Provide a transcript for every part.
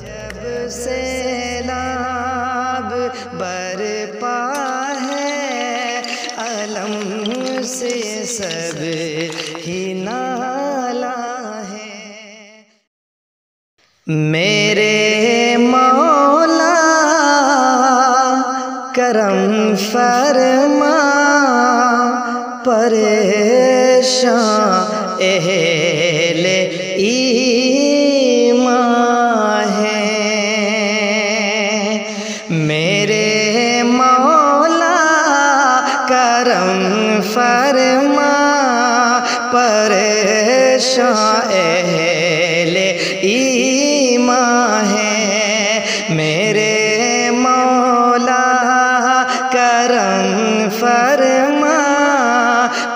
جب سیلاب برپا ہے علم سے سب ہی نالا ہے۔ میرے مولا کرم فرما پریشاں اہل ایمان ہیں۔ میرے مولا کرم فرما پریشاں اہل ایمان ہیں۔ میرے مولا کرم فرما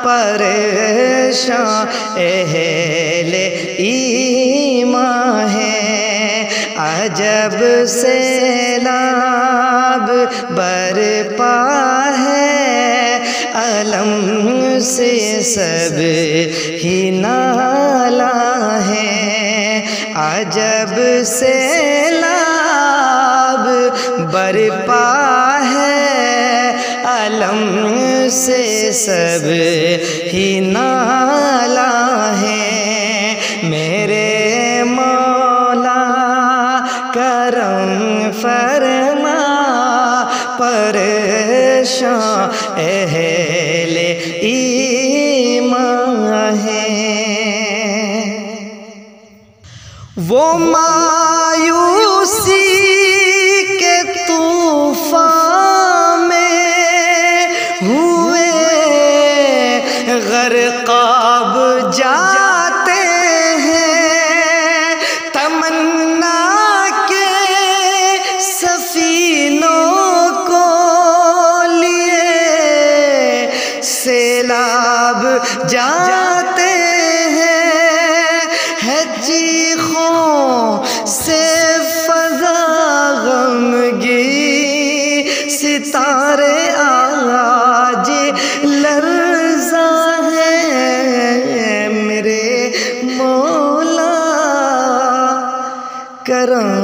پریشاں اہل ایمان ہیں۔ عجب سیلاب برپا ہے علم سے سب ہی نالا ہے۔ عجب سیلاب برپا ہے علم سے سب ہی نالا ہے۔ میرے مولا کرم فرما پریشاں اہل ایمان ہیں۔ وہ مایوسی کے طوفان میں ہوئے غرقاب جاتے ہیں، تمنا کے سفینوں کو لیے سیلاب جاتے ہیں، ہے چیخوں سے فضا غمگین، ستارے آج لرزاں ہیں۔ میرے مولا کرم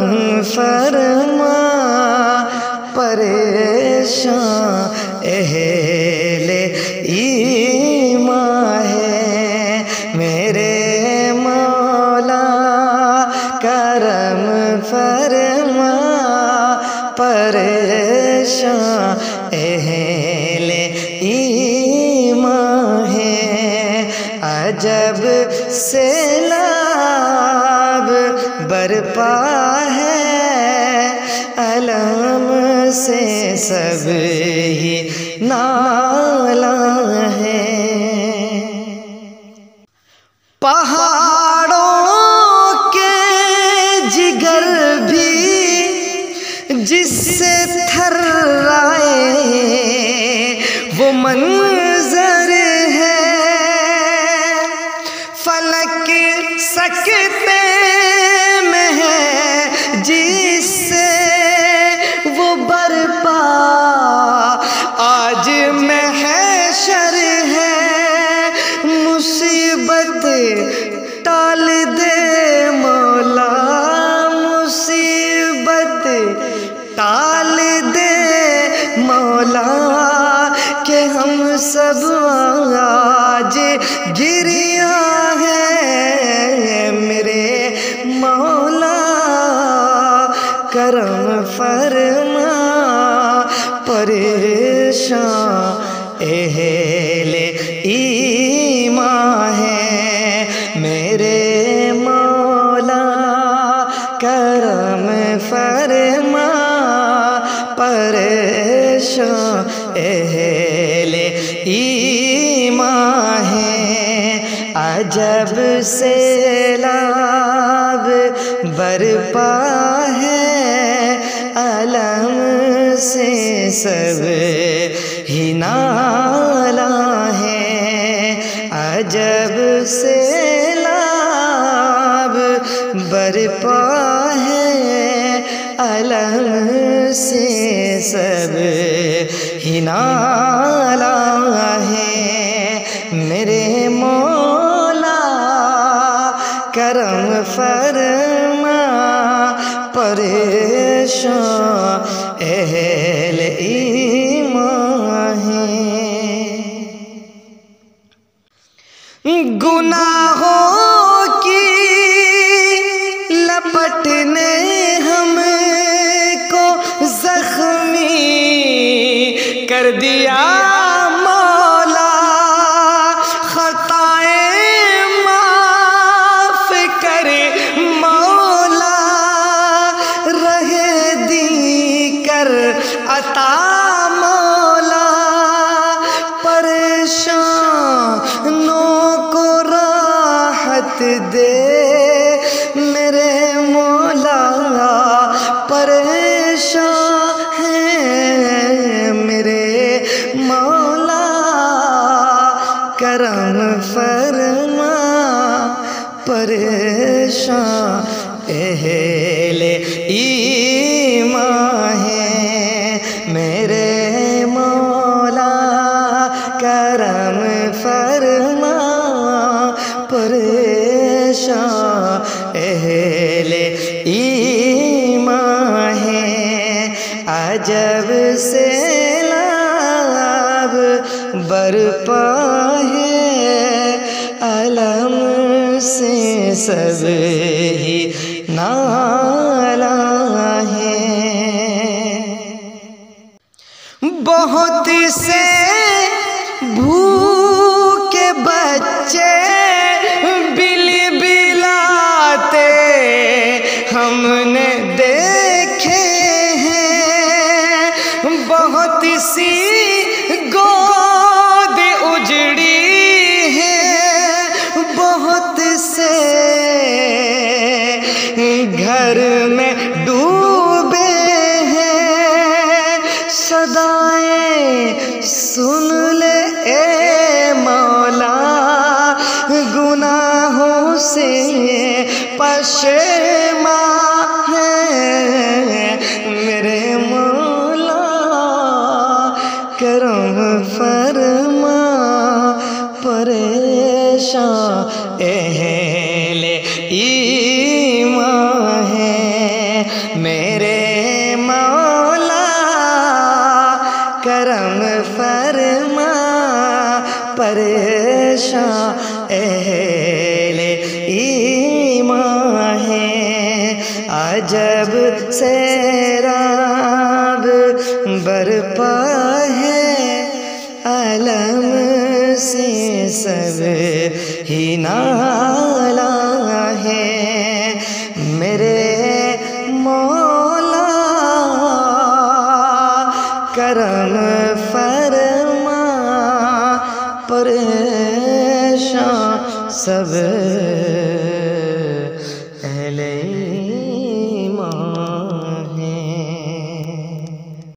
فرما پریشاں اہل ایمان ہیں۔ میرے مولا کرم فرما پریشاں اہل ایمان ہیں۔ عجب سیلاب برپا ہے علم سے سب ہی نالا ہے۔ پہاڑوں کے جگر بھی جس سے تھرائے وہ منظر ہے، فلک سکتے میں ہے جس سے وہ برپا آج محشر ہے۔ مصیبت ٹال دے مولا، مصیبت ٹال دے مولا، کہ ہم سب آج گریاں ہیں۔ میرے مولا کرم فرما پریشاں اہل ایمان ہیں۔ میرے مولا کرم فرما پریشاں اہل ایمان ہیں۔ عجب سیلاب برپا ہے علم سے سب ہی نالا ہے۔ عجب سیلاب برپا ہے علم سے سب ہی نالا ہے۔ میرے مولا کرم فرما پر پریشان اہل ایمان ہیں۔ گناہوں کی لپٹ نے ہم کو زخمی کر دیا مولا، خطائیں معاف کر مولا، رہ دی کر عطا مولا، پریشانوں کو راحت دے میرے مولا، پریشان ہیں میرے مولا، کرم فرما، پریشان اہل ایمان ہیں میرے مولا، کرم فرما، پریشان اہل ایمان ہیں۔ عجب سیلاب برپا ہے، علم سے سب ہی نالا ہے۔ بہت سے بھوکے بچے بل بلاتے ہم نے دیکھے ہیں، بہت سی گود اجڑی ہے، بہت سے گھر میں ڈوبے ہیں، صدائیں سن لے اے مولا، گناہوں سے پشیمان ہیں میرے مولا، کرم فرما، پریشان اہل ایمان ہیں میرے مولا، کرم فرما، پریشان اہل ایمان ہیں۔ عجب سیراب برپا ہے، علم سے سب ہی نالا ہے میرے مولا، کرم فرما، پریشان سب اہل